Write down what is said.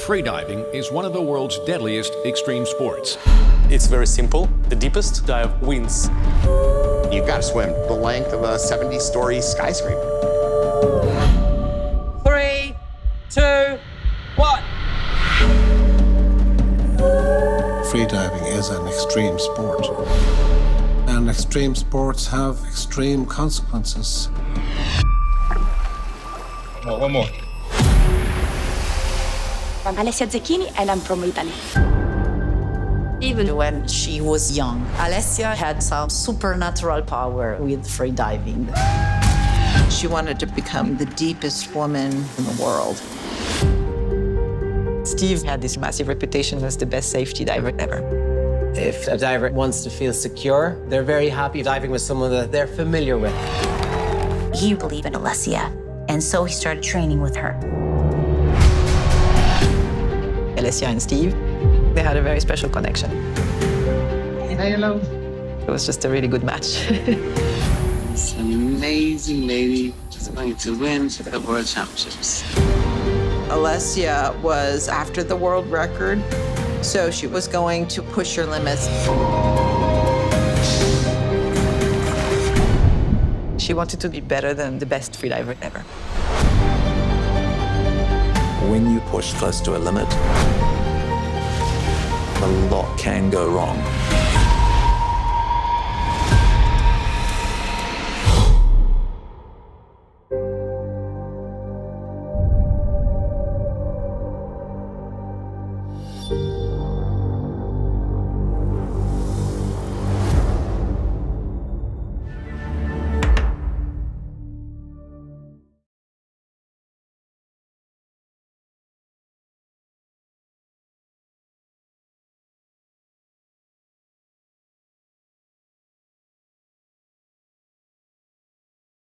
Freediving is one of the world's deadliest extreme sports. It's very simple. The deepest dive wins. You've got to swim the length of a 70-story skyscraper. 3, 2, 1. Freediving is an extreme sport. And extreme sports have extreme consequences. One more. I'm Alessia Zecchini and I'm from Italy. Even when she was young, Alessia had some supernatural power with freediving. She wanted to become the deepest woman in the world. Steve had this massive reputation as the best safety diver ever. If a diver wants to feel secure, they're very happy diving with someone that they're familiar with. He believed in Alessia, and so he started training with her. Alessia and Steve, they had a very special connection. Hey, hello. It was just a really good match. This amazing lady is going to win the World Championships. Alessia was after the world record, so she was going to push her limits. She wanted to be better than the best freediver ever. When you push close to a limit, a lot can go wrong.